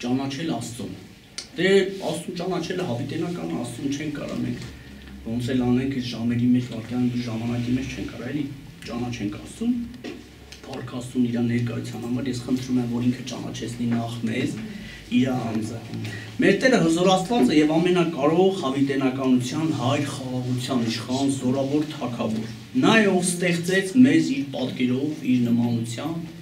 ճանաչել Աստծուն։ Դե Աստծուն ճանաչելը հավիտենական Աստծուն չեն կարող մենք ոնց էլ անենք այս ժամերի մեջ, վայրկյանի ժամանակի մեջ չեն կարող էլի ճանաչենք Աստծուն։ Փառք Աստծուն իր ներկայության համար, ես խնդրում եմ, որ ինքը ճանաչեցնի նախ մեզ իր անձը։ Մեր Տերը հզոր Աստվածը եւ ամենակարող հավիտենականության հայր, խաղաղության իշխան, զորավոր թագավոր։ Նա է ով ստեղծեց մեզ իր պատկերով, իր նմանությամբ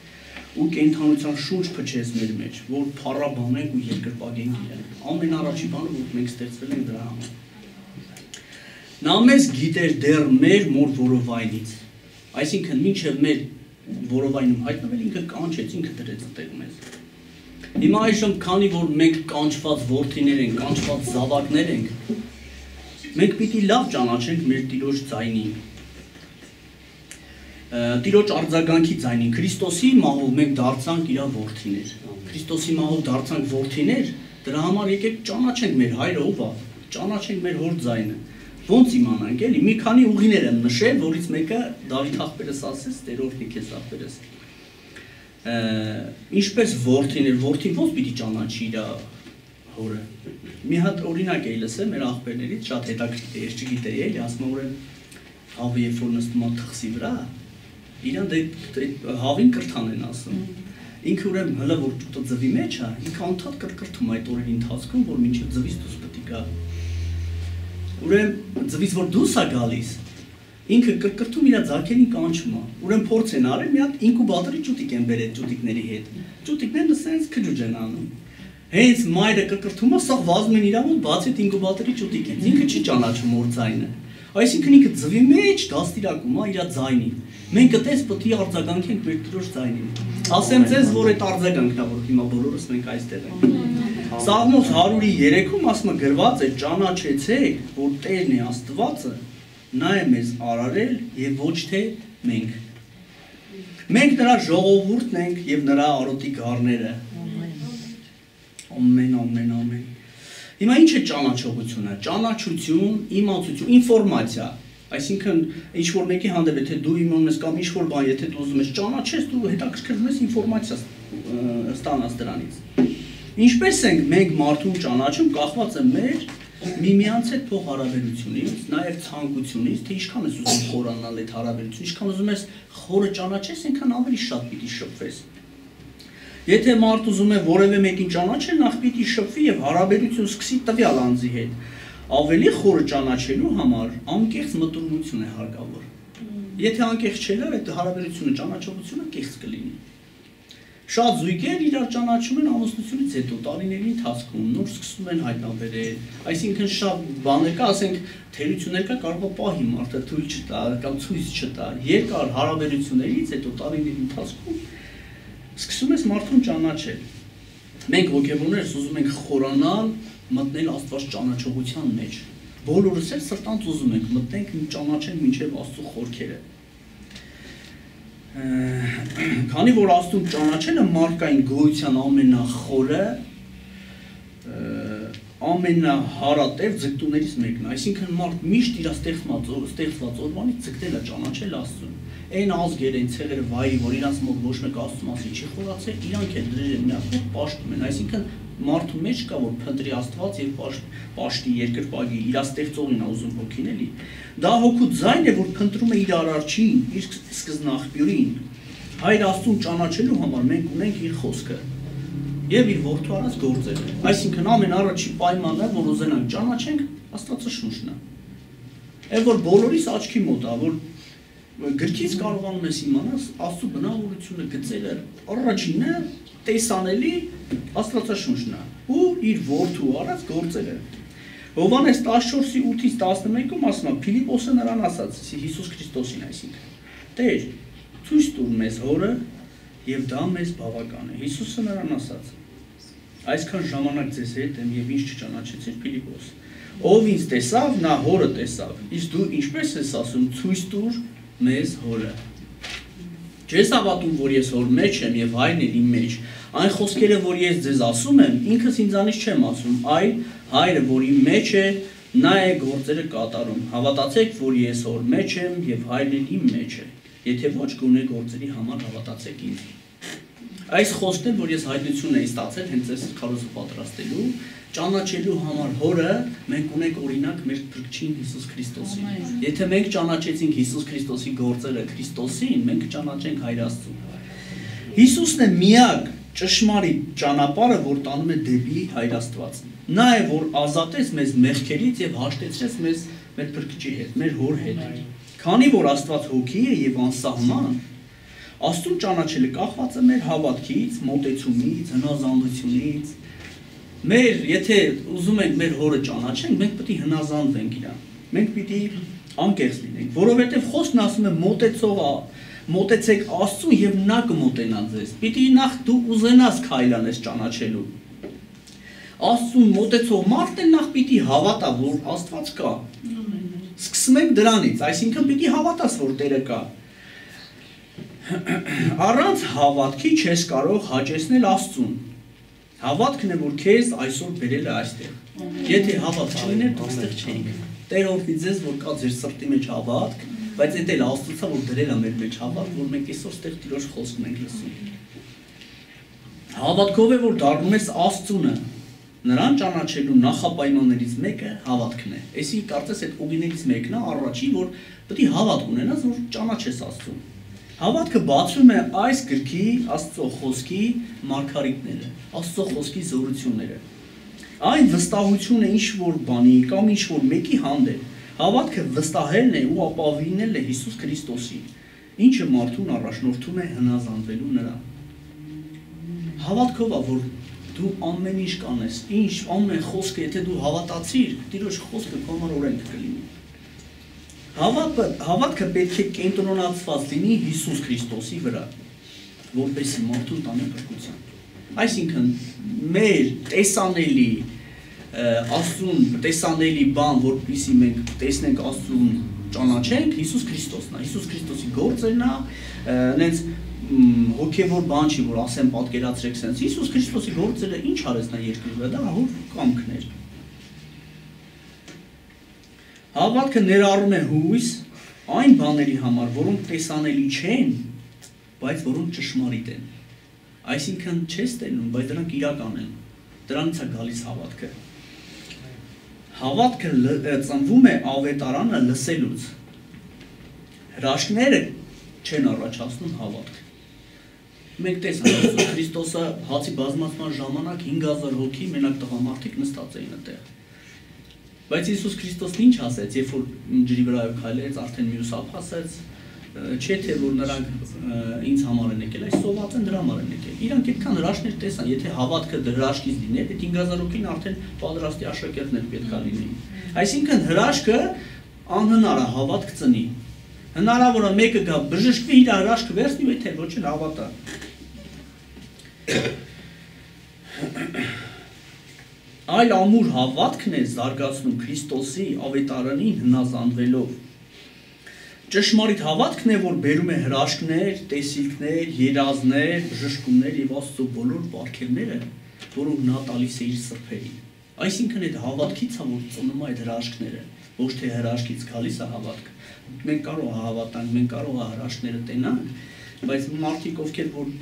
ու կենթանության շունչ փչեց մեր մեջ, որ փառաբանենք ու երկրպագենք իրեն։ Ամենառաջի բանը, որ մենք ստեղծվել ենք դրա համար։ Նա մեզ գիտեր դեռ մեր մոր որովայնից, այսինքն մինչև մեր որովայնում հայտնվել ինքը կանչեց, ինքը դրեց այդտեղ մեզ։ Հիմա այժմ քանի որ մենք կանչված որդիներ ենք, կանչված զավակներ ենք, մենք պիտի լավ ճանաչենք մեր Տիրոջ ձայնին, Տիրոջ արձագանքի ձայնին, Քրիստոսի մահով մենք դարձանք իր որդիներ, Քրիստոսի մահով դարձանք որդիներ, դրա համար եկեք ճանաչենք մեր հայրը ով է, ճանաչենք մեր հոր ձայնը, ոնց իմանանք էլի, մի քանի ուղիներ եմ նշել, որից մեկը Դավիթ աղբերս ասեց, Տեր օրհնի քեզ աղբերս, ինչպես որդիներ, որդին ոնց պիտի ճանաչի իր հորը, մի հատ օրինակ էի լսել մեր աղբերներից, շատ հետաքրքիր է, ես չգիտեի էլի, ասում եմ հավը երբ որ նստում է թխսի վրա, իրան հավին կրթան են ասում, ինքը ուրեմն հլը որ ճուտը ձվի մեջ է, ինքը անդադ կրկրթում այդ օրերի ընթացքում, որ մինչև ձվից դուրս պետք է գա, ուրեմն ձվից որ դուրս է գալիս, ինքը կրկրթում իր ձագերին կանչում է, ուրեմն փորձ են արել, մի հատ ինկուբատորի ճուտիկ են բերել ճուտիկների հետ, ճուտիկներն ասենց քջուջ են անում, հենց մայրը կրկրթում է, սա վազում են իրան ու բացի այդ ինկուբատորի ճուտիկից, ինքը չի ճանաչում որ ձայնը, այսինքն ինքը ձվի մեջ դաստիարակում է իր ձայնին, մենք այդպես պետք է արձագանքենք մեր Տիրոջ ձայնին, ասեմ ձեզ, որ այդ արձագանքն է, որ հիմա բոլորս մենք այստեղ ենք, Սաղմոս 103-ում ասում է գրված է, ճանաչեցեք, որ Տերն է Աստվածը, նա է մեզ արարել եւ ոչ թե մենք։ Մենք նրա ժողովուրդն ենք եւ նրա արոտի գառները։ Ամեն, ամեն, ամեն։ Հիմա ինչ է ճանաչողությունը։ Ճանաչություն, իմացություն, ինֆորմացիա։ Այսինքն ինչ որ մեկի հանդեպ եթե դու իմանում ես կամ ինչ որ բան, եթե դու ուզում ես ճանաչես, դու հետաքրքրվում ես ինֆորմացիա ստանաս դրանից։ Ինչպես ենք մենք մարդուն ճանաչում, կախված է մեր միմյանց հետ փոխհարաբերությունից, նաև ցանկությունից, թե ինչքան ես ուզում խորանալ այդ հարաբերությունը, ինչքան ուզում ես խորը ճանաչես, այնքան ավելի շատ պիտի շփվես։ Եթե մարդ ուզում է որևէ մեկին ճանաչել, նախ պիտի շփվի եւ հարաբերություն սկսի տվյալ անձի հետ։ Ավելի խորը ճանաչելու համար անկեղծ մտորմություն է հարկավոր։ Եթե անկեղծ չելար, այդ հարաբերությունը, ճանաչողությունը կեղծ կլինի։ Շատ զույգեր իրար ճանաչում են ամուսնությունից հետո տարիների ընթացքում նոր սկսում են հայտնաբերել, այսինքն շատ բաներ կա, ասենք թերություններ կա, կարող է պահի մարդը թույլ չտա կամ ցույց չտա, երկար հարաբերություններից հետո տարիների ընթացքում սկսում ես մարդուն ճանաչել։ Մենք հոգևորներս ուզում ենք խորանալ, մտնել Աստված ճանաչողության մեջ։ Բոլորս էլ սրտանց ուզում ենք մտնենք ճանաչենք մինչև Աստծո խորքերը։ Քանի որ Աստծուն ճանաչելը մարդկային գոյության ամենախորը, ամենահարատև ձգտումներից մեկն է, այսինքն մարդ միշտ իր ստեղծված օրվանից ձգտել է ճանաչել Աստծուն։ Այն ազգերը, այն ցեղերը վայրի, որ իրանց մոտ ոչ մեկ Աստծու մասին չի խորացել, իրանք էլ դրել են միասին պաշտում են, այսինքն մարդու մեջ կա որ փնտրի Աստված եւ պաշտի երկրպագի իր ստեղծողին է ուզում հոգին էլի։ Դա հոգու ձայն է, որ փնտրում է իր արարչին, իր սկզբնաղբյուրին։ Հայր Աստծուն ճանաչելու համար մենք ունենք իր խոսքը եւ իր որդու արած գործերը։ Այսինքն ամենառաջի պայմանն է, որ ուզենանք ճանաչենք Աստվածաշունչն է։ Այդ որ բոլորիս աչքի մոտ է, որ գրքից կարողանում ես իմանալ Աստծո բնավորությունը, գծերը, առաջինը տեսանելի Աստվածաշունչն է ու իր որդու արած գործերը։ Հովհաննես 14:8-ից 11-ում ասում է Փիլիպոսը նրան ասաց, Հիսուս Քրիստոսին, այսինքն Տեր, ցույց տուր մեզ Հորը եւ դա մեզ բավական է։ Հիսուսը նրան ասաց. Այսքան ժամանակ ձեզ հետ եմ եւ ինչ չճանաչեցիր Փիլիպոս։ Ով ինձ տեսավ, նա Հորը տեսավ։ Իսկ դու ինչպես ես ասում, ցույց տուր մեզ Հորը։ Չես հավատում, որ ես Հոր մեջ եմ եւ Հայրն է իմ մեջ։ Այն խոսքերը, որ ես ձեզ ասում եմ, ինքս ինձանից չեմ ասում, այլ Հայրը, որ իմ մեջ է, նա է գործերը կատարում։ Հավատացեք, որ ես Հոր մեջ եմ եւ Հայրն իմ մեջ է։ Եթե ոչ գոնե գործերի համար հավատացեք ինձ։ Այս խոսքն էլ, որ ես հայտնություն էի ստացել հենց այս քարոզը պատրաստելու, ճանաչելու համար հորը մենք ունենք օրինակ մեր Փրկչին Հիսուս Քրիստոսին։ Եթե մենք ճանաչեցինք Հիսուս Քրիստոսի գործերը Քրիստոսին, մենք կճանաչենք Հայր Աստծուն։ Հիսուսն է միակ ճշմարիտ ճանապարհը, որ տանում է դեպի Հայր Աստված։ Նա է, որ ազատեց մեզ մեղքերից եւ հաշտեցրեց մեզ մեր Փրկչի հետ, մեր հոր հետ։ Քանի որ Աստված հոգի է եւ անսահման, Աստծուն ճանաչելը կախված է մեր հավատքից, մոտեցումից, հնազանդությունից։ Մեր, եթե ուզում ենք մեր հորը ճանաչենք, մենք պետք է հնազանդվենք իրան։ Մենք պիտի անկեղծ լինենք, որովհետև խոսքն ասում է մոտեցեք Աստծուն եւ նա կմոտենա ձեզ։ Պիտի նախ դու ուզենաս քայլ անես ճանաչելու։ Աստծուն մոտեցող մարդն նախ պիտի հավատա, որ Աստված կա։ Սկսում ենք դրանից, այսինքն պիտի հավատաս, որ Տերը կա։ Առանց հավատքի չես կարող հաճեցնել Աստծուն։ Հավատքն է, որ քեզ այսօր բերել է այստեղ։ Եթե հավատք չլիներ, դու այստեղ չէինք։ Տերը օրհնի ձեզ, որ կա ձեր սրտի մեջ հավատք, բայց այդ էլ Աստծուց է, որ դրել է մեր մեջ հավատք, որ մենք այսօր այստեղ Տիրոջ խոսքն ենք լսում։ Հավատքով է, որ դառնում ես Աստծունը։ Նրան ճանաչելու նախապայմաններից մեկը հավատքն է։ Այսի կարծես այդ ուղիներից մեկն է առաջի, որ պետք է հավատք ունենաս, որ ճանաչես Աստծուն։ Հավատքը բացում է այս գրքի Աստծո խոսքի մարգարիտները, Աստծո խոսքի զորությունները։ Այն վստահությունը ինչ որ բանի կամ ինչ որ մեկի հանդեպ, հավատքը վստահելն է ու ապավինելն է Հիսուս Քրիստոսի, ինչը մարդուն առաջնորդում է հնազանդվելու նրան։ Հավատքով է, որ դու ամեն ինչ կանես, ինչ ամեն խոսքը, եթե դու հավատացիր, Տիրոջ խոսքը քո համար օրենք կլինի։ Հավատքը պետք է կենտրոնացված լինի Հիսուս Քրիստոսի վրա, որպեսզի մարդուն տանի փրկության։ Այսինքն մեր տեսանելի Աստծուն տեսանելի բան, որպեսզի մենք տեսնենք Աստծուն ճանաչենք, Հիսուս Քրիստոսն է։ Հիսուս Քրիստոսի գործերն է, նենց հոգևոր բան չի, որ ասեմ պատկերացրեք sense։ Հիսուս Քրիստոսի գործերը ինչ արեց նա երկրի վրա, դա հոր կամքն էր։ Հավատքը ներառում է հույս այն բաների համար, որոնք տեսանելի չեն, բայց որոնք ճշմարիտ են։ Այսինքն չես տենում, բայց դրանք իրական են։ Դրանից է գալիս հավատքը։ Հավատքը ծնվում է ավետարանը լսելուց։ Հրաշքները չեն առաջացնում հավատք։ Մենք տեսանք Հիսուս Քրիստոսը հացի բազմացման ժամանակ 5000 հոգի մենակ տղամարդիկ նստած էին այդտեղ։ Բայց Հիսուս Քրիստոսն ինչ ասեց, երբ որ ջրի վրայով քայլեց, արդեն մյուս ափ ասեց, չէ թե որ նրանք ինձ համար են եկել, այս սոված են դրա համար են եկել։ Իրանք այդքան հրաշքներ տեսան, եթե հավատքը հրաշքից լիներ, այդ 5000 հոգին արդեն պատրաստի աշակերտներ պետք է լինեին։ Այսինքն հրաշքը անհնար է հավատք ծնի։ Հնարավոր է մեկը գա բժշկվի իր հրաշքը վերցնի, եթե ոչ էլ հավատա։ Այլ ամուր հավատքն է զարգացնում Քրիստոսի ավետարանին հնազանդվելով։ Ճշմարիտ հավատքն է, որ բերում է հրաշքներ, տեսիլքներ, երազներ, բժշկումներ եւ Աստծո բոլոր պարգևները, որոնք նա տալիս է իր սրբերին։ Այսինքն այդ հավատքից է, որ ծնում է այդ հրաշքները, ոչ թե հրաշքից գալիս է հավատքը։ Մենք կարող է հավատանք, մենք կարող է հրաշքները տենանք, բայց մարդիկ ովքեր որ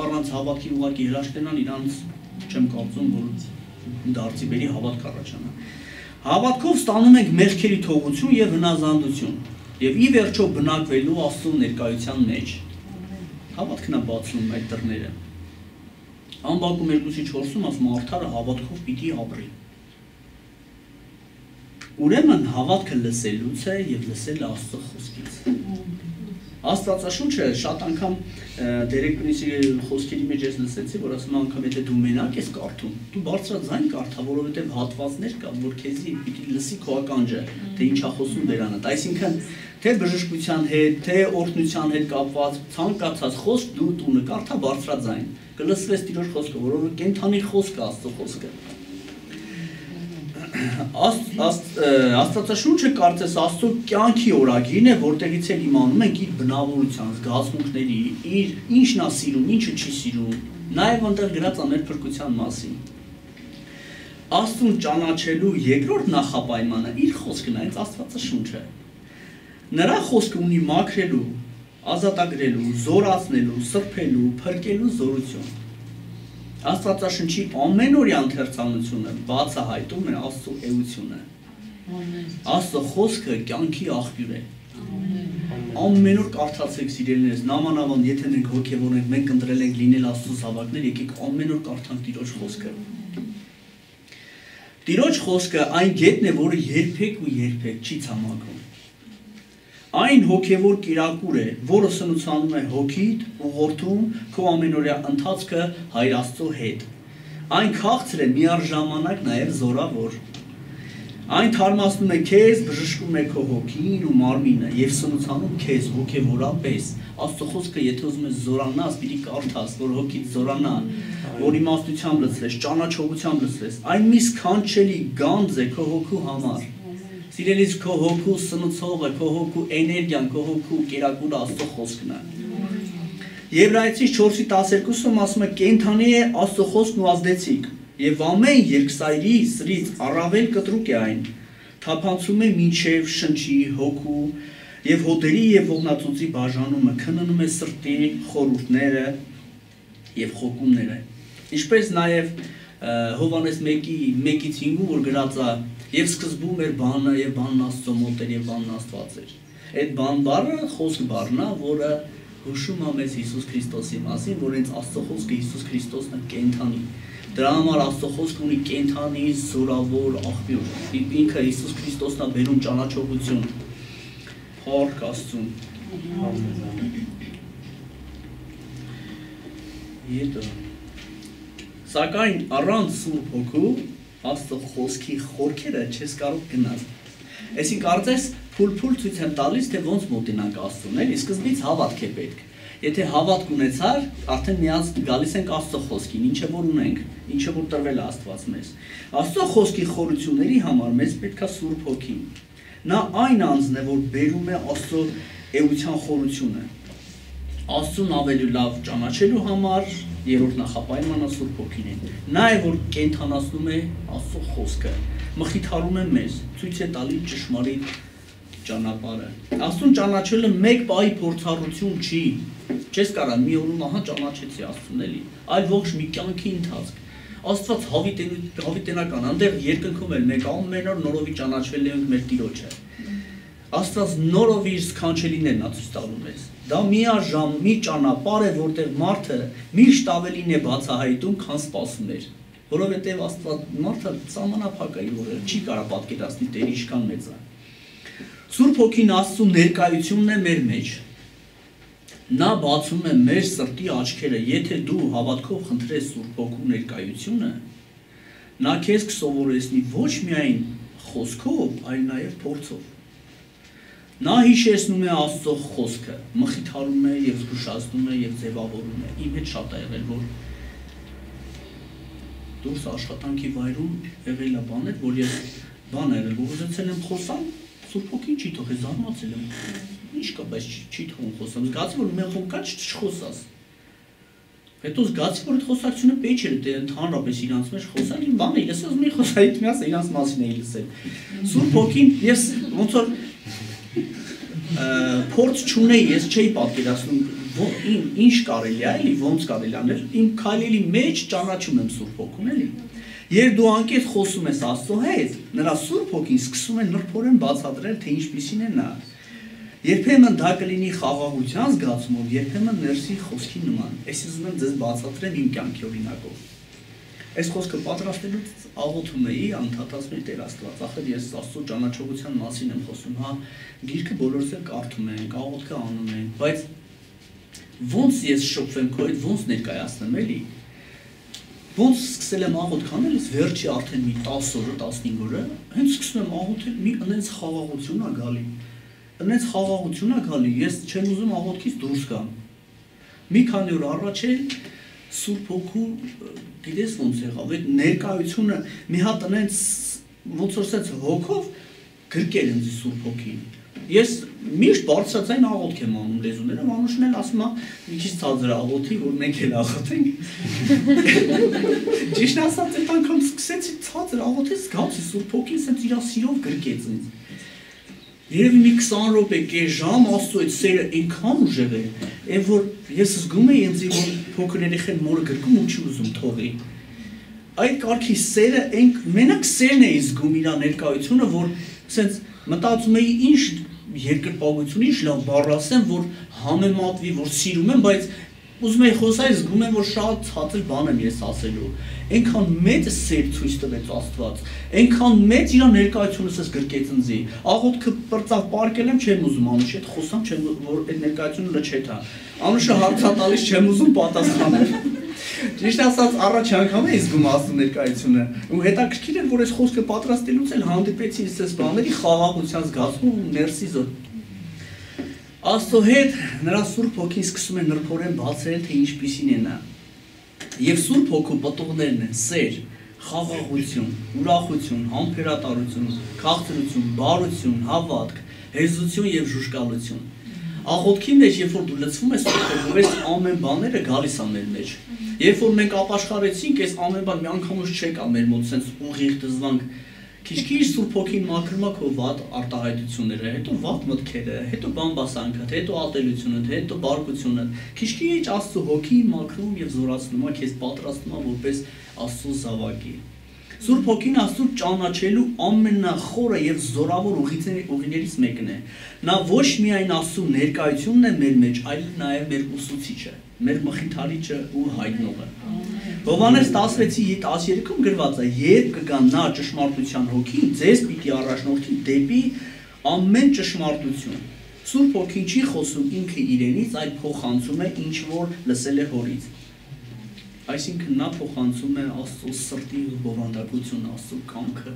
առանց հավատքի ուղղակի հրաշքներն իրանց չեմ կարծում, որ դարձի բերի հավատք առաջանա։ Հավատքով ստանում ենք մեղքերի թողություն եւ հնազանդություն եւ ի վերջո բնակվելու Աստծո ներկայության մեջ։ Հավատքն է բացում այդ դռները։ Ամբակում 2:4-ում ասում արդարը հավատքով պիտի ապրի։ Ուրեմն հավատքը լսելուց է եւ լսելը Աստծո խոսքից։ Աստվածաշունչը շատ անգամ դերեկունիսի խոսքերի մեջ ես լսեցի, որ ասում անգամ եթե դու մենակ ես կարդում, դու բարձրաձայն կարդա, որովհետև հատվածներ կա, որ քեզի պիտի լսի քո ականջը, թե ինչ է խոսում դերանդ։ Այսինքն թե բժշկության հետ, թե օրհնության հետ կապված ցանկացած խոսք դու տունը կարդա բարձրաձայն, կլսվես Տիրոջ խոսքը, որովհետև կենթանի խոսք է Աստծո խոսքը։ Աստվածաշունչը կարծես Աստծո կյանքի օրագիրն է, որտեղից էլ իմանում ենք իր բնավորության, զգացմունքների, իր ինչն է սիրում, ինչը չի սիրում, նաև այնտեղ գրած է մեր փրկության մասին։ Աստծուն ճանաչելու երկրորդ նախապայմանը իր խոսքն է, հենց Աստվածաշունչը։ Նրա խոսքը ունի մաքրելու, ազատագրելու, զորացնելու, սրբելու, փրկելու զորություն։ Աստվածաշնչի ամենօրյա ընթերցանությունը բացահայտում է Աստծո էությունը։ Աստծո խոսքը կյանքի աղբյուր է։ Ամեն օր կարդացեք սիրելիներս, նամանավանդ եթե մենք հոգևոր ենք, մենք ընտրել ենք լինել Աստծո զավակներ, եկեք ամեն օր կարդանք Տիրոջ խոսքը։ Տիրոջ խոսքը այն գետն է, որը երբեք ու երբեք չի ցամաքում։ Այն հոգևոր կիրակուր է, որը սնուցանում է հոգիդ, ուղղորդում քո ամենօրյա ընթացքը Հայր Աստծո հետ։ Այն քաղցր է միառժամանակ նաև զորավոր։ Այն թարմացնում է քեզ, բժշկում է քո հոգին ու մարմինը եւ սնուցանում քեզ հոգեվորապես։ Աստծո խոսքը եթե ուզում ես զորանաս, պիտի կարդաս, որ հոգիդ զորանա, որ իմաստությամբ լցվես, ճանաչողությամբ լցվես։ Այն մի սքանչելի գանձ է քո հոգու համար։ Սիրելիս, քո հոգու սնուցողը, քո հոգու էներգիան, քո հոգու կերակուրը Աստծո խոսքն է։ Եբրայեցիս 4:12-ում ասում է. կենդանի է Աստծո խոսքն ու ազդեցիկ, եւ ամեն երկսայրի սրից առավել կտրուկ է այն, թափանցում է մինչև շնչի, հոգու եւ հոտերի եւ ողնածուծի բաժանումը, քննում է սրտի խորհուրդները եւ խոկումները։ Ինչպես նաեւ Հովհաննես 1:5-ում որ գրած է. եւ սկզբում էր բանը եւ բանն Աստծո մոտ էր եւ բանն Աստված էր։ Այդ բան բառը խոսք բառն է, որը հուշում է մեզ Հիսուս Քրիստոսի մասին, որ հենց Աստծո խոսքը Հիսուս Քրիստոսն է կենդանի։ Դրա համար Աստծո խոսքը ունի կենդանի զորավոր աղբյուր։ Ինքը Հիսուս Քրիստոսն է բերում ճանաչողություն։ Փառք Աստծուն։ Ետո սակայն առանց Սուրբ Հոգու Աստծո խոսքի խորքերը չես կարող գնալ։ Այսինքն կարծես փուլ-փուլ ցույց եմ տալիս, թե ոնց մոտենանք Աստծուն, էլի սկզբից հավատք է պետք։ Եթե հավատք ունեցար, արդեն միած գալիս ենք Աստծո խոսքին, ինչը որ ունենք, ինչը որ տրվել է Աստված մեզ։ Աստծո խոսքի խորությունների համար մեզ պետք է Սուրբ Հոգի։ Նա այն անձն է, որ բերում է Աստծո էության խորությունը։ Աստծուն ավելի լավ ճանաչելու համար երրորդ նախապայմանը Սուրբ Հոգին է։ Նա է, որ կենդանացնում է Աստծո խոսքը, մխիթարում է մեզ, ցույց է տալիս ճշմարիտ ճանապարհը։ Աստծուն ճանաչելը մեկ պահի փորձառություն չի։ Չես կարա մի օրում ահա ճանաչեցի Աստծուն էլի, այլ ողջ մի կյանքի ընթացք։ Աստված հավիտենական, այնտեղ երկնքում էլ մեկ ամեն օր նորովի ճանաչվել ենք մեր Տիրոջը։ Աստված նորովի իր սքանչելիներն է ցույց տալու մեզ։ Դա միաժամ մի ճանապարհ է, որտեղ մարդը միշտ ավելին է բացահայտում, քան սպասում էր։ Որովհետև Աստված մարդը սահմանափակ է, որ չի կարող պատկերացնել Տեր ինչքան մեծ է։ Սուրբ Հոգին Աստծո ներկայությունն է մեր մեջ։ Նա բացում է մեր սրտի աչքերը, եթե դու հավատքով խնդրես Սուրբ Հոգու ներկայությունը, նա քեզ կսովորեցնի ոչ միայն խոսքով, այլ նաև փորձով։ Նա հիշեցնում է Աստծո խոսքը, մխիթարում է եւ զգուշացնում է եւ ձևավորում է։ Իմ հետ շատ է եղել, որ դուրս աշխատանքի վայրում եղել է բաներ, որ ես բան եղել, որ ուզեցել եմ խոսամ, Սուրբ Հոգին չի թողել, զարմացել եմ։ Ինչ կա, բայց չի թողում խոսամ։ Զգացի, որ մի խոմ կա չխոսաս։ Հետո զգացի, որ այդ խոսակցությունը պետք է դե ընդհանրապես իրանց մեջ խոսալ, իմ բանը ես ուզում եի խոսալ, այդ միասը իրանց մասին էի լսել։ Սուրբ Հոգին ես ոնց որ փորձ չունեի, ես չէի պատկերացնում ինչ կարելի է, էլի ոնց կարելի անել, իմ քայլերի մեջ ճանաչում եմ Սուրբ Հոգուն, էլի։ Երբ դու անկեղծ խոսում ես Աստծո հետ, նրա Սուրբ Հոգին սկսում է նրբորեն բացատրել, թե ինչպիսին է նա։ Երբեմն դա կլինի խաղաղության զգացումով, երբեմն ներսի խոսքի նման։ Ես ուզում եմ ձեզ բացատրեմ իմ կյանքի օրինակով։ Այս խոսքը պատրաստելուց աղոթում էի, անդադասում էի Տեր Աստված, ախր ես Աստծո ճանաչողության մասին եմ խոսում, հա, գիրքը բոլորս էլ կարդում ենք, աղոթքը անում ենք, բայց ոնց ես շփվեմ քո հետ, ոնց ներկայացնեմ, էլի։ Ոնց սկսել եմ աղոթք անել, ես վերջի արդեն մի 10 օրը, 15 օրը, հենց սկսում եմ աղոթել, մի այնց խաղաղություն է գալի։ Այնց խաղաղություն է գալի, ես չեմ ուզում աղոթքից դուրս գամ։ Մի քանի օր առաջ էլ Սուրբ Հոգու գիտես ոնց եղավ, այդ ներկայությունը մի հատ այնց ոնց որ ասած հոգով գրկել ինձ Սուրբ Հոգին։ Ես միշտ բարձրացային աղոթք եմ անում լեզուներով, Անուշն էլ ասում է մի քիչ ցածր աղոթի, որ մենք էլ աղոթենք։ Ճիշտ ասած, այդ անգամ սկսեցի ցածր աղոթել, զգացի Սուրբ Հոգին ասենց իր սիրով գրկեց ինձ։ Երևի մի 20 րոպե, կես ժամ Աստծո այդ սերը այնքան ուժեղ է, որ ես զգում էի ինձ, որ փոքր երեխան մորը գրկում ու չի ուզում թողի։ Այդ կարգի սերը մենակ սերն է զգում իր ներկայությունը, որ ասենց մտածում էի ինչ երկրպագություն, ինչ լավ բառ ասեմ, որ համեմատվի, որ սիրում եմ, բայց ուզում էի խոսալ, զգում եմ, որ շատ ցածր բան եմ ես ասելու։ Այնքան մեծ սեր ցույց տվեց Աստված, այնքան մեծ իր ներկայությունս ես գրկեց ինձի։ Աղոթքը պրծավ պարկել եմ, չեմ ուզում Անուշի հետ խոսամ, չեմ որ այդ ներկայությունը լչեթա։ Անուշը հարցատալիս չեմ ուզում պատասխանել։ Ճիշտ ասած առաջ անգամ էի զգում Աստծո ներկայությունը։ Ու հետաքրքիր է, որ այս խոսքը պատրաստելուց էլ հանդիպեցի այս բաների խաղաղության զգացում ու ներսի զոտ։ Աստծո հետ նրա Սուրբ Հոգին սկսում է նրբորեն բացել, թե ինչպիսին է նա։ Եվ Սուրբ Հոգու պտուղներն են սեր, խաղաղություն, ուրախություն, համբերատարություն, քաղցրություն, բարություն, հավատք, հեզություն եւ ժուժկալություն։ Աղոթքի մեջ, երբ որ դու լցվում ես Սուրբ Հոգով, այս ամեն բաները գալիս է մեր մեջ։ Երբ որ մենք ապաշխարեցինք, այս ամեն բան մի անգամուց չեկա մեր մոտ, sense ուղիղ դզվանք քիչ-քիչ Սուրբ Հոգին մաքրում է քո վատ արտահայտությունները, հետո վատ մտքերը, հետո բամբասանքը, հետո ատելությունը, հետո բարկությունը։ Քիչ-քիչ Աստծո Հոգի մաքրում եւ զորացնում է քեզ, պատրաստում է որպես Աստծո զավակի։ Սուրբ Հոգին Աստծո ճանաչելու ամենախորը եւ զորավոր ուղիներից մեկն է։ Նա ոչ միայն Աստծո ներկայությունն է մեր մեջ, այլ նաեւ մեր ուսուցիչը, մեր մխիթարիչը ու հայտնողը։ Հովհաննես 16:13-ում գրված է. երբ կգա նա ճշմարտության Հոգին, ձեզ պիտի առաջնորդի դեպի ամեն ճշմարտություն։ Սուրբ Հոգին չի խոսում ինքը իրենից, այլ փոխանցում է ինչ որ լսել է Հորից։ Այսինքն նա փոխանցում է Աստծո սրտի բովանդակությունը, Աստծո կամքը,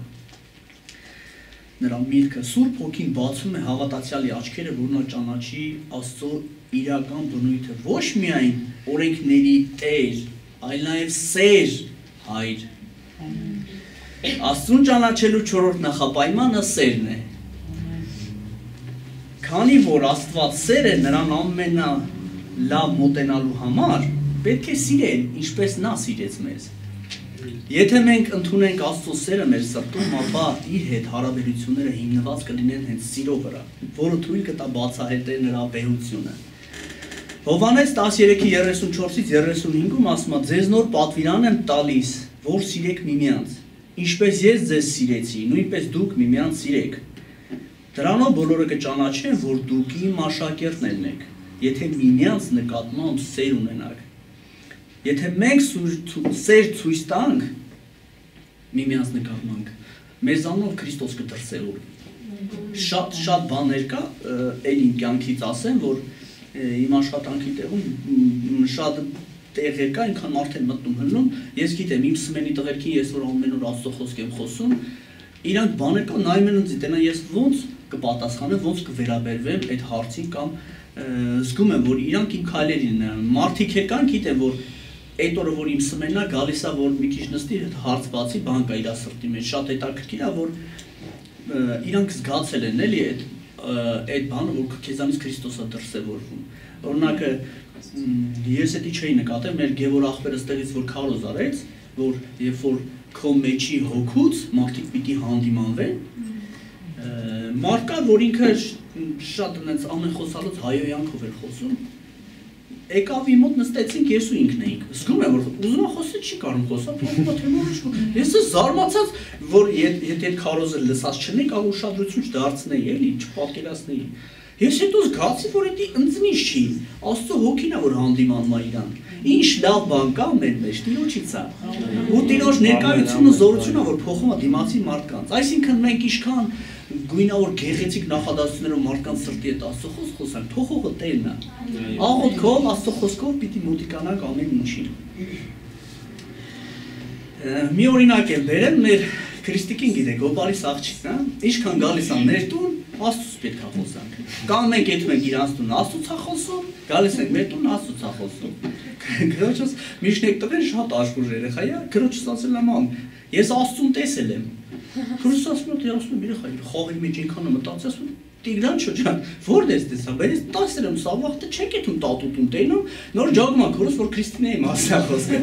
նրա միտքը։ Սուրբ Հոգին բացում է հավատացյալի աչքերը, որ նա ճանաչի Աստծո իրական բնույթը, ոչ միայն օրենքների տեր, այլ նաև սեր հայր։ Աստծուն ճանաչելու չորրորդ նախապայմանը սերն է։ Քանի որ Աստված սեր է, նրան ամենալավ մոտենալու համար պետք է սիրել, ինչպես նա սիրեց մեզ։ Եթե մենք ընդունենք Աստծո սերը մեր սրտում, ապա իր հետ հարաբերությունները հիմնված կլինեն հենց սիրո վրա, որը թույլ կտա բացահայտել նրա վեհությունը։ Հովհաննես 13:34-35-ում ասում է. ձեզ նոր պատվիրան եմ տալիս, որ սիրեք միմյանց, ինչպես ես ձեզ սիրեցի, նույնպես դուք միմյանց սիրեք։ Դրանով բոլորը կճանաչեն, որ դուք իմ աշակերտներն եք, եթե միմյանց նկատմամբ սեր ունենաք։ Եթե մենք սեր ցույց տանք միմյանց նկատմամբ, մեզանով Քրիստոս կդրսևորվի։ Շատ բաներ կա, այլ իմ կյանքից ասեմ, որ իմ աշխատանքի տեղում շատ տեղեր կա, այնքան մարդ են մտնում հնում, ես գիտեմ, իմ սմենի տղերքին ես որ ամեն օր Աստծո խոսք եմ խոսում, իրանք բաներ կա, նայում են ինձ, տենա ես ոնց կպատասխանեմ, ոնց կվերաբերվեմ այդ հարցին կամ զգում եմ, որ իրանք իմ քայլերին են, մարդիկ կան, գիտեմ, որ այդ օրը որ իմ սմենն է գալիս է, որ մի քիչ նստի հարց բացի, բան կա իր սրտի մեջ, շատ հետաքրքիր է, որ իրանք զգացել են էլի այդ բանը, որ քեզանից Քրիստոսը դրսևորվում։ Օրինակ ես էդի չէի նկատել, մեր Գևոր ախպերը ստեղից որ քարոզ արեց, որ երբ որ քո մեջի հոգուց մարդիկ պիտի հանդիմանվեն, մարդ կա, որ ինքը շատ այնց ամեն խոսալուց հայոյանքով էր խոսում, եկավ իմ մոտ նստեցինք ես ու ինքն էինք, զգում եմ, որ ուզում եմ խոսել, չի կարում խոսալ, ես զարմացած, որ եթե այդ քարոզը լսած չնեի, կարող ուշադրություն չդարձնեի, էլի, չպատկերացնեի։ Ես հետո զգացի, որ դա ինձնից չի, Աստծո Հոգին է, որ հանդիմանում է իրան։ Ինչ լավ բան կա մեր մեջ, Տիրոջից է։ Ու Տիրոջ ներկայությունը, զորությունը, որ փոխում է դիմացի մարդկանց։ Այսինքն մենք ինչքան գույնավոր գեղեցիկ նախադասություններով մարդկանց սրտի հետ Աստծո խոսք խոսանք, թողողը Տերն է։ Աղոթքով, Աստծո խոսքով պիտի մոտիկանանք ամեն ինչին։ Մի օրինակ եմ բերեմ, մեր Քրիստիկին գիտեք, Օպարիս աղջիկն է, ինչքան գալիս է մեր տուն, Աստծուց պետք է խոսանք։ Կամ մենք եթում ենք իրանց տուն, Աստծուց է խոսում, գալիս ենք մեր տուն, Աստծուց է խոսում։ Գրոջս միշտ եք տվել շատ աշխուժ երեխա է, գրոջս ասել եմ ամ, ես Աստծուն տեսել եմ։ Քրիստոս ասում է, ասում երեխա, խաղի մեջ ինքան մտածի, ասում Տիգրան ջան, ո՞րն ես տեսա, բայց տասեր եմ սավախտը չեք էթում տատուտուն տենում, նոր ջագում ա քորս, որ Քրիստինեի մասա խոսքը։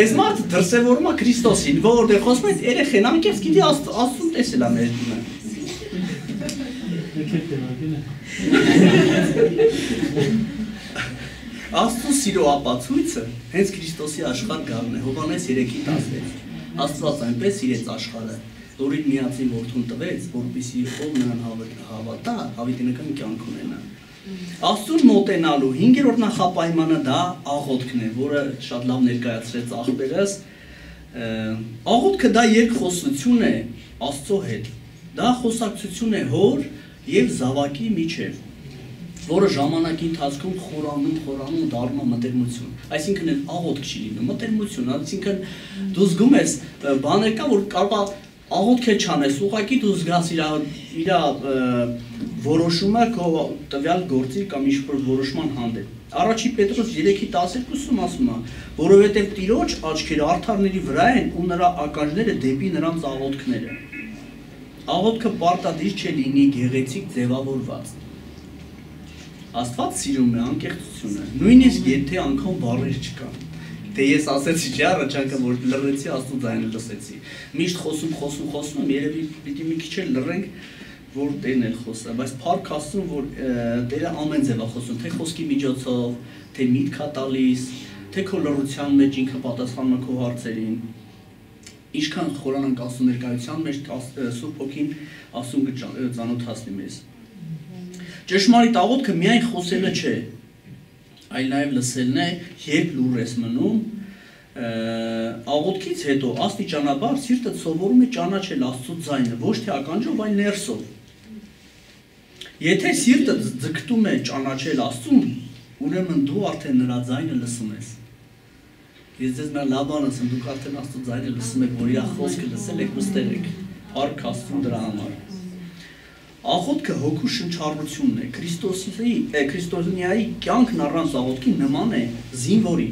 Այս մարդը դրսևորում է Քրիստոսին, որտեղ խոսում է երեխեն անկեղծ գիտի Աստծուն տեսել է մեր տունը։ Աստծո սիրո ապացույցը հենց Քրիստոսի աշխարհ գալն է, Հովհաննես 3:16։ Աստված այնպես սիրեց աշխարհը, որ իր միածին որդուն տվեց, որպեսզի ով նրան հավատա, հավիտենական կյանք ունենա։ Աստծուն մոտենալու 5-րդ նախապայմանը դա աղոթքն է, որը շատ լավ ներկայացրեց աղբերս։ Աղոթքը դա երկխոսություն է Աստծո հետ։ Դա խոսակցություն է հոր եւ զավակի միջև, որը ժամանակի ընթացքում խորանում դառնում մտերմություն։ Այսինքն էլ աղոթք չի լինում, մտերմություն, այսինքն դու զգում ես բաներ կա, որ կարող է աղոթք էլ չանես, ուղղակի դու զգաս իր որոշումը քո տվյալ գործի կամ ինչ-որ որոշման հանդեպ։ Առաջի Պետրոս 3:12-ում ասում է, որովհետև Տիրոջ աչքերը արդարների վրա են ու նրա ականջները դեպի նրանց աղոթքները։ Աղոթքը պարտադիր չէ լինի գեղեցիկ ձևավորված։ Աստված սիրում է անկեղծությունը, նույնիսկ եթե անգամ բառեր չկան։ Դե ես ասեցի չէ առաջարկը, որ լռեցի, Աստծո ձայնը լսեցի։ Միշտ խոսում եմ, երևի պիտի մի քիչ էլ լռենք, որ Տերն էլ խոսա, բայց փառք Աստծուն, որ Տերը ամեն ձև է խոսում, թե խոսքի միջոցով, թե միտք է տալիս, թե քո լռության մեջ ինքը պատասխանում է քո հարցերին։ Ինչքան խորանանք Աստծո ներկայության մեջ, Սուրբ Հոգին Աստծուն կծանոթացնի մեզ։ Ճշմարիտ աղոթքը միայն խոսելը չէ, այլ նաև լսելն է, երբ լուռ ես մնում, աղոթքից հետո աստիճանաբար սիրտը սովորում է ճանաչել Աստծո ձայնը, ոչ թե ականջով, այլ ներսով։ Եթե սիրտը ձգտում է ճանաչել Աստծուն, ուրեմն դու արդեն նրա ձայնը լսում ես։ Ես ձեզ մի լավ բան ասեմ, դուք արդեն Աստծո ձայնը լսում եք, որ իր խոսքը լսել եք, մստել եք, փառք Աստծուն դրա համար։ Աղոթքը հոգու շնչառությունն է, քրիստոնյայի կյանքն առանց աղոթքի նման է զինվորի,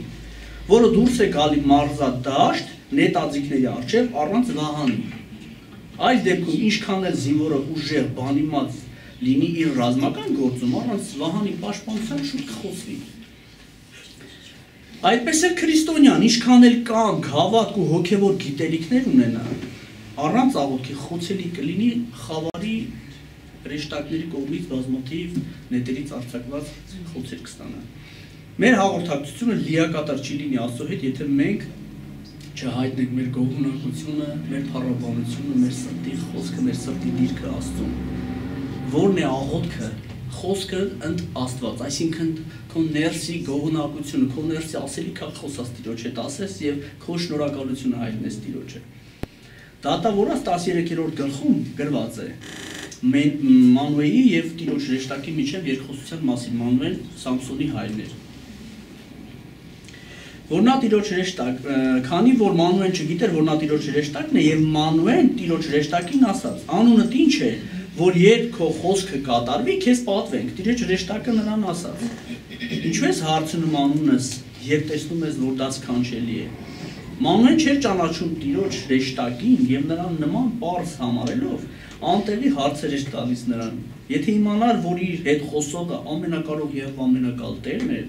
որը դուրս է գալի մարզադաշտ նետաձիգների առջև առանց վահանի։ Այս դեպքում ինչքան էլ զինվորը ուժեղ բանիմաց լինի իր ռազմական գործում, առանց վահանի պաշտպանության շուտ կխոսվի։ Այդպես էլ քրիստոնյան ինչքան էլ կյանք, հավատք ու հոգևոր գիտելիքներ ունենա, առանց աղոթքի խոցելի կլինի խավարի հրեշտակների կողմից բազմաթիվ նետերից արձակված խոցեր կստանա։ Մեր հաղորդակցությունը լիակատար չի լինի Աստծո հետ, եթե մենք չհայտնենք մեր գոհունակությունը, մեր փառաբանությունը, մեր սրտի խոսքը, մեր սրտի դիրքը Աստծուն։ Որն է աղոթքը, խոսքը ընդ Աստված, այսինքն քո ներսի գոհունակությունը, քո ներսի ասելիքը խոսած Տիրոջ հետ ասես եւ քո շնորհակալությունը հայտնես Տիրոջը։ Դատավորած 13-րդ գլխում գրված է Մանուեի եւ Տիրոջ հրեշտակի միջև երկխոսության մասին, Մանուել Սամսոնի հայրն էր։ Որ նա Տիրոջ հրեշտակ, քանի որ Մանուեն չգիտեր, որ նա Տիրոջ հրեշտակն է, եւ Մանուեն Տիրոջ հրեշտակին ասաց. անունդ ինչ է, որ երբ քո խոսքը կատարվի, քեզ պատվենք։ Տիրոջ հրեշտակը նրան ասաց. ինչու ես հարցնում անունս, եւ տեսնում ես, որ դա սքանչելի է։ Մանուեն չէր ճանաչում Տիրոջ հրեշտակին եւ նրան նման պարզ համարելով անտեղի հարցեր էր տալիս նրան։ Եթե իմանար, որ իր հետ խոսողը ամենակարող եւ ամենակալ Տերն է,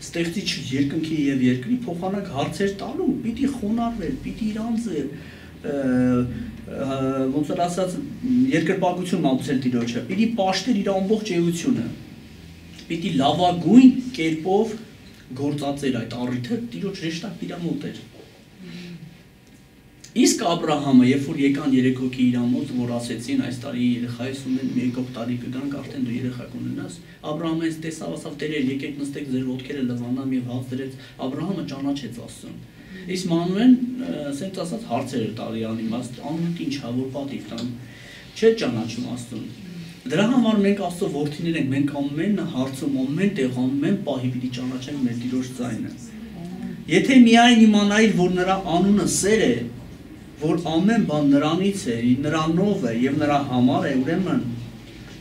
ստեղծիչ երկնքի եւ երկրի փոխանակ հարցեր տալու, պիտի խոնարհվեր, պիտի իր անձը ոնց որ ասած երկրպագություն մատուցել Տիրոջը, պիտի պաշտեր իր ամբողջ էությունը, պիտի լավագույն կերպով գործածեր այդ առիթը Տիրոջ հրեշտակ իր մոտ էր։ Իսկ Աբրահամը, երբ որ եկան 3 հոգի իր մոտ, որ ասեցին այս տարի երեխայս ունեն, եկող տարի կգանք, արդեն դու երեխա կունենաս, Աբրահամը այս տեսավ, ասավ Տերեր, եկեք նստեք ձեր ոտքերը լվանամ եւ հաց դրեց, Աբրահամը ճանաչեց Աստծուն։ Իսկ Մանուեն, ասենք ասած հարցեր էր տալի անիմաստ, անունդ ինչ է, որ պատիվ տան, չէ ճանաչում Աստծուն։ Դրա համար մենք Աստծո որդիներ ենք, մենք ամեն հարցում, ամեն տեղ, ամեն պահի պիտի ճանաչենք մեր Տիրոջ ձայնը։ Եթե միայն իմանայիր, որ նրա անունը սեր է, որ ամեն բան նրանից է, նրանով է եւ նրա համար է, ուրեմն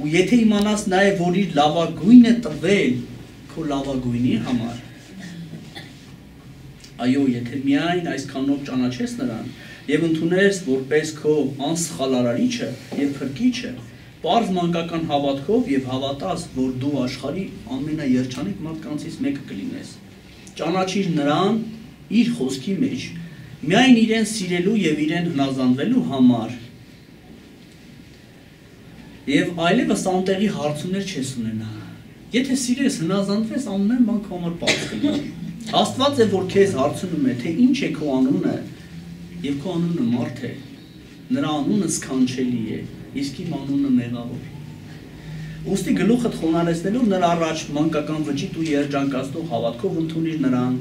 ու եթե իմանաս նաեւ, որ իր լավագույնը տվել քո լավագույնի համար, այո, եթե միայն այսքանով ճանաչես նրան եւ ընդունես որպես քո անսխալարարիչը եւ փրկիչը, պարզ մանկական հավատքով եւ հավատաս, որ դու աշխարհի ամենաերջանիկ մարդկանցից մեկը կլինես, ճանաչիր նրան իր խոսքի մեջ, միայն իրեն սիրելու եւ իրեն հնազանդվելու համար եւ այլևս անտեղի հարցումներ չես ունենա։ Եթե սիրես հնազանդվես, ամեն բան քո համար պարզ կլինի։ Աստված է, որ քեզ հարցնում է, թե ինչ է քո անունը, եւ քո անունը մարդ է։ Նրա անունը սքանչելի է, իսկ իմ անունը մեղավոր։ Ուստի գլուխդ խոնարհեցնելով նրա առաջ մանկական վճիտ ու երջանկացնող հավատքով ընդունիր նրան,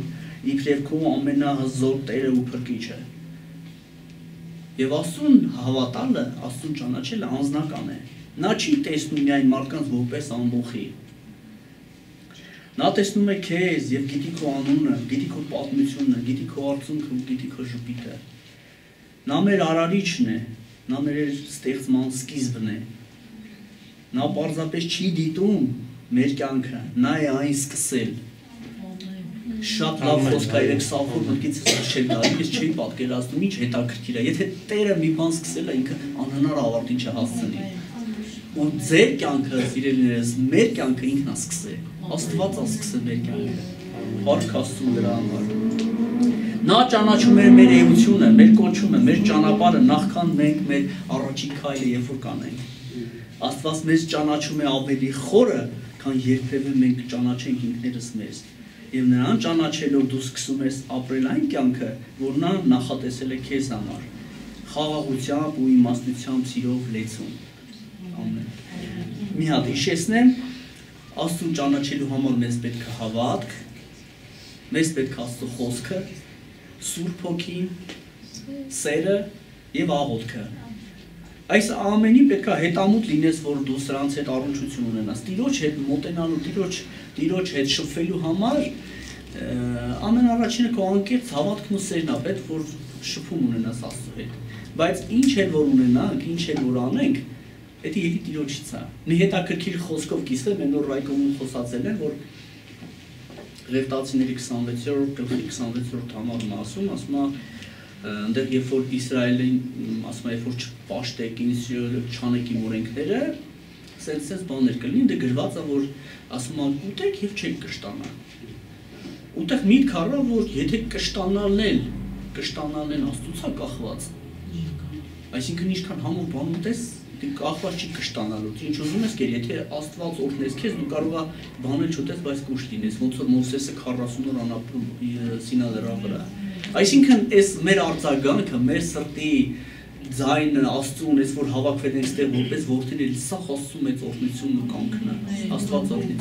իբրև քո ամենահզոր Տերը ու Փրկիչը։ Եվ Աստծուն հավատալը, Աստծուն ճանաչելը անձնական է։ Նա չի տեսնում միայն մարդկանց որպես ամբողջի։ Նա տեսնում է քեզ եւ գիտի քո անունը, գիտի քո պատմությունը, գիտի քո արցունքը ու գիտի քո ժպիտը։ Նա մեր արարիչն է, նա մեր ստեղծման սկիզբն է։ Նա պարզապես չի դիտում մեր կյանքը, նա է այն սկսել։ Շատ լավ խոսք է երեք սավոր մտքից չէ գալի, ես չի պատկերացնում ինչ հետաքրքիր է։ Եթե Տերը մի բան սկսել է, ինքը անհնար ավարտին չհասցնի։ Ու ձեր կյանքը, սիրելիներս, մեր կյանքը ինքն է սկսել։ Աստված է սկսել մեր կյանքը։ Փառք Աստծուն դրա համար։ Նա ճանաչում է մեր էությունը, մեր կոչումը, մեր ճանապարհը, նախքան մենք մեր առաջին քայլը երբ որ կանենք։ Աստված մեզ ճանաչում է ավելի խորը, քան երբևէ մենք ճանաչենք ինքներս մեզ։ Եվ նրան ճանաչելով դու սկսում ես ապրել այն կյանքը, որ նա նախատեսել է քեզ համար, խաղաղությամբ ու իմաստությամբ, սիրով լեցուն։ Ամեն։ Մի հատ հիշեցնեմ, Աստծուն ճանաչելու համար մեզ պետք է հավատք, մեզ պետք է Աստծո խոսքը, Սուրբ Հոգին, սերը եւ աղոթքը։ Այս ամենի պետք է հետամուտ լինես, որ դու սրանց հետ առնչություն ունենաս։ Տիրոջ հետ մոտենալու, Տիրոջ հետ շփվելու համար ամենառաջինը քո անկեղծ հավատքն ու սերն է պետք, որ շփում ունենաս Աստծո հետ։ Բայց ինչ էլ որ ունենանք, ինչ էլ որ անենք, դա եկի Տիրոջից է։ Մի հետաքրքիր խոսքով կիսվեմ, այն որ Ռայկոմում խոսացել են, որ Ղևտացիների 26-րդ գլխի 26-րդ համարում ասում է այնտեղ երբ որ Իսրայելին ասում է երբ որ չպաշտեք չանեք իմ օրենքները, սենց բաներ կլինի, դե գրված է որ ասում է ուտեք եւ չեք կշտանա։ Ուտեղ միտք առա որ եթե կշտանալն Աստծուց է կախված։ Այսինքն ինչքան համով բան ուտես, դու կախված չի կշտանալու։ Ինչ ուզում ես կեր, եթե Աստված օգնես քեզ, դու կարող ես բանել չուտես, բայց կուշտ լինես, ոնց որ Մովսեսը 40 օր անապրում Սինա լեռան վրա։ Այսինքն այս մեր արձագանքը, մեր սրտի ձայնը Աստծուն, այս որ հավաքվել ենք ստեղ որպես որդիներ, սա Աստծո մեծ օրհնությունն ու կամքն է։ Աստված օրհնի